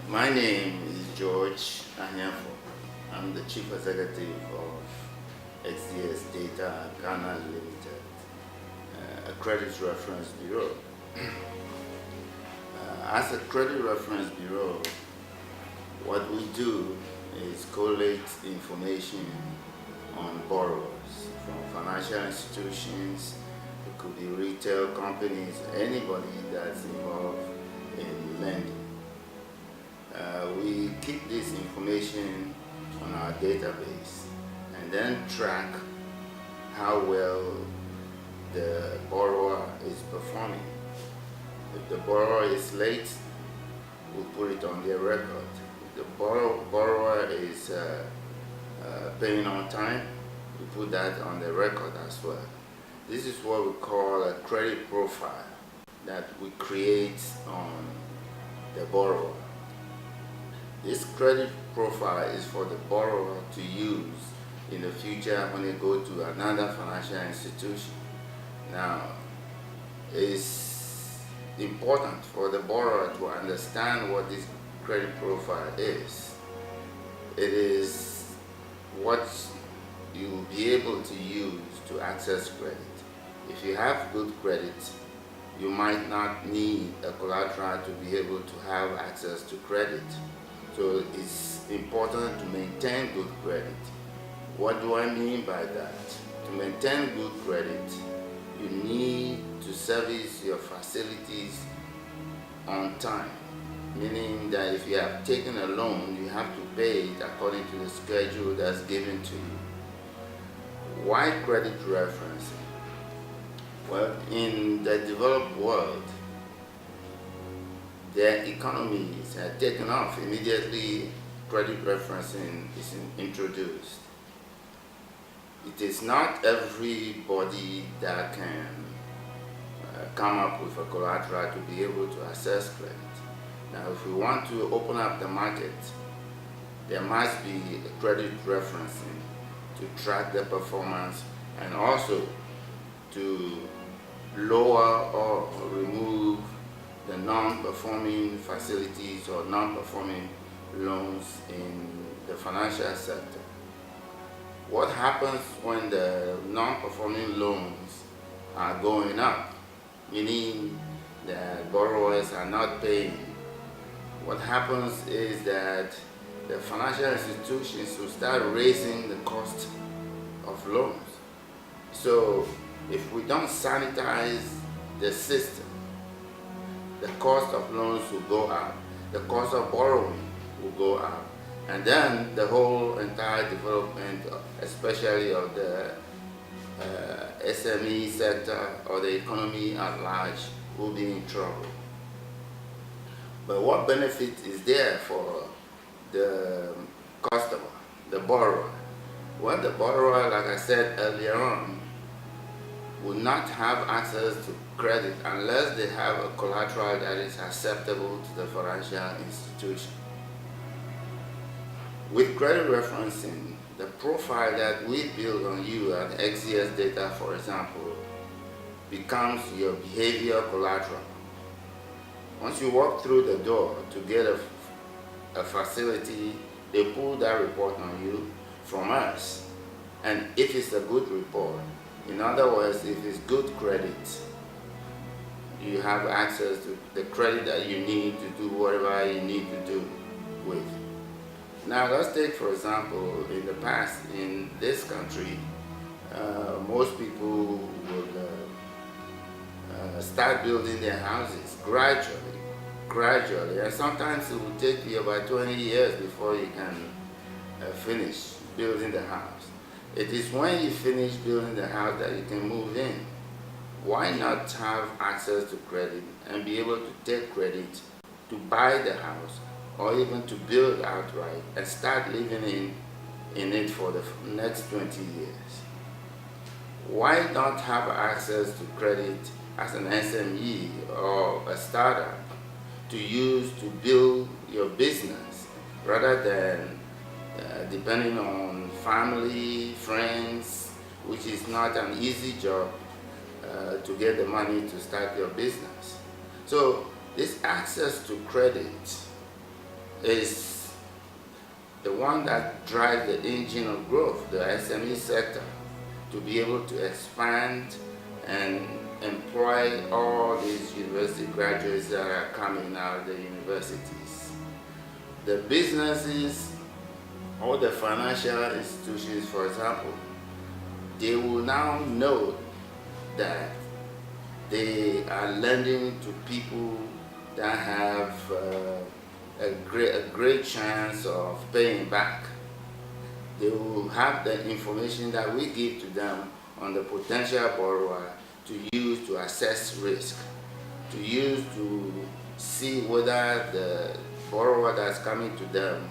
My name is George Ahiafor. I'm the Chief Executive of XDSData Ghana Limited, a credit reference bureau. As a credit reference bureau, what we do is collate information on borrowers from financial institutions. It could be retail companies, anybody that's involved in lending. We keep this information on our database and then track how well the borrower is performing. If the borrower is late, we put it on their record. If the borrower is paying on time, we put that on the record as well. This is what we call a credit profile that we create on the borrower. This credit profile is for the borrower to use in the future when they go to another financial institution. Now, it's important for the borrower to understand what this credit profile is. It is what you will be able to use to access credit. If you have good credit, you might not need a collateral to be able to have access to credit. So it's important to maintain good credit. What do I mean by that? To maintain good credit, you need to service your facilities on time, meaning that if you have taken a loan, you have to pay it according to the schedule that's given to you. Why credit referencing? Well, in the developed world, their economies have taken off. Immediately, credit referencing is introduced. It is not everybody that can come up with a collateral to be able to access credit. Now, if we want to open up the market, there must be a credit referencing to track the performance and also to lower or remove the non-performing facilities or non-performing loans in the financial sector. What happens when the non-performing loans are going up, meaning that borrowers are not paying? What happens is that the financial institutions will start raising the cost of loans. So if we don't sanitize the system, the cost of loans will go up, the cost of borrowing will go up, and then the whole entire development, especially of the SME sector or the economy at large, will be in trouble. But what benefit is there for the customer, the borrower? Well, the borrower, like I said earlier on, will not have access to credit unless they have a collateral that is acceptable to the financial institution. With credit referencing, the profile that we build on you at XDSData, for example, becomes your behavior collateral. Once you walk through the door to get a facility, they pull that report on you from us. And if it's a good report, in other words, if it's good credit, you have access to the credit that you need to do whatever you need to do with. Now, let's take, for example, in the past, in this country, most people would start building their houses gradually, and sometimes it will take you about 20 years before you can finish building the house. It is when you finish building the house that you can move in. Why not have access to credit and be able to take credit to buy the house or even to build outright and start living in it for the next 20 years? Why not have access to credit as an SME or a startup to use to build your business rather than depending on family, friends, which is not an easy job to get the money to start your business. So this access to credit is the one that drives the engine of growth, the SME sector, to be able to expand and employ all these university graduates that are coming out of the universities. The businesses or the financial institutions, for example, they will now know that they are lending to people that have a great chance of paying back. They will have the information that we give to them on the potential borrower to use to assess risk, to use to see whether the borrower that's coming to them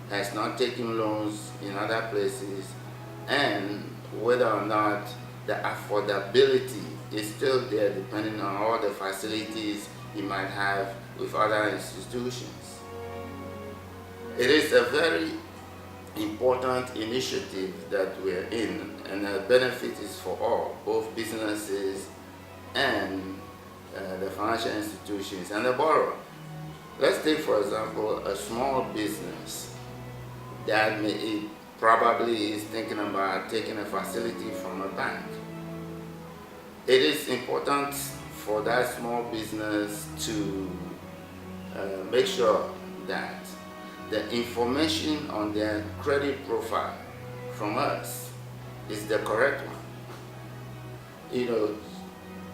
has not taken loans in other places, and whether or not the affordability is still there depending on all the facilities he might have with other institutions. It is a very important initiative that we're in, and the benefit is for all, both businesses and the financial institutions and the borrower. Let's take, for example, a small business that probably is thinking about taking a facility from a bank. It is important for that small business to make sure that the information on their credit profile from us is the correct one. You know,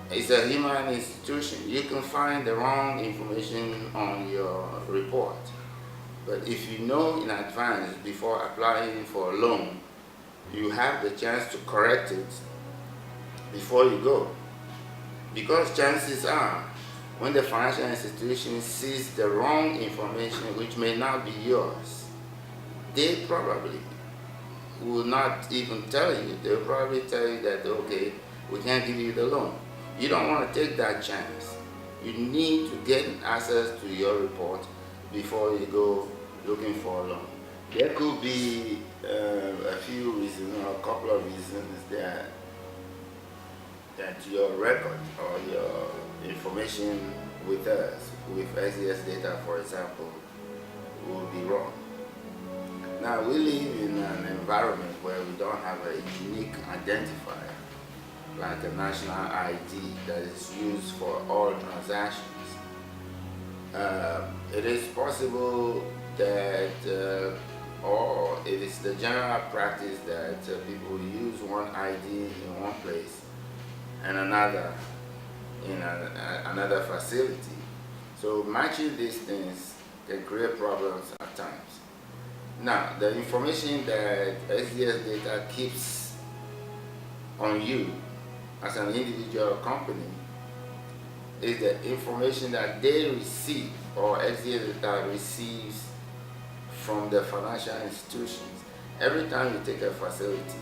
it's a human institution. You can find the wrong information on your report. But if you know in advance before applying for a loan, you have the chance to correct it before you go. Because chances are, when the financial institution sees the wrong information, which may not be yours, they probably will not even tell you. They'll probably tell you that, okay, we can't give you the loan. You don't want to take that chance. You need to get access to your report before you go looking for a loan. There could be a few reasons, or a couple of reasons that your record or your information with us, with XDSData, for example, will be wrong. Now, we live in an environment where we don't have a unique identifier, like a national ID that is used for all transactions. It is possible that, or it is the general practice that people use one ID in one place and another in another facility. So matching these things can create problems at times. Now, the information that XDSData keeps on you as an individual company is the information that they receive, or XDSData receives from the financial institutions. Every time you take a facility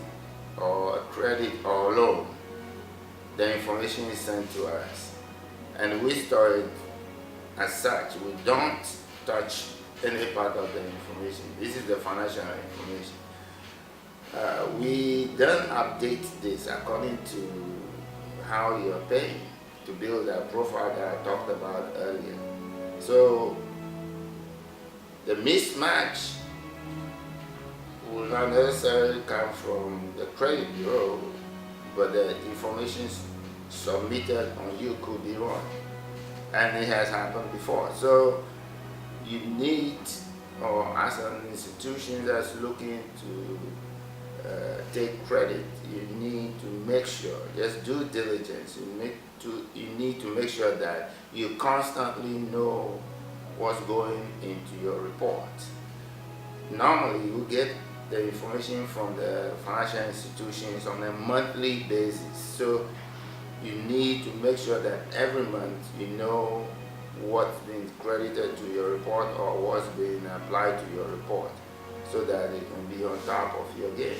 or a credit or loan, the information is sent to us, and we store it as such. We don't touch any part of the information. This is the financial information. We then update this according to how you're paying to build a profile that I talked about earlier. So the mismatch will not necessarily come from the credit bureau, but the information submitted on you could be wrong, and it has happened before. So you need, or as an institution that's looking to take credit, you need to make sure, just due diligence, you need to make sure that you constantly know what's going into your report. Normally, you get the information from the financial institutions on a monthly basis. So you need to make sure that every month you know what's been credited to your report or what's been applied to your report, so that it can be on top of your game.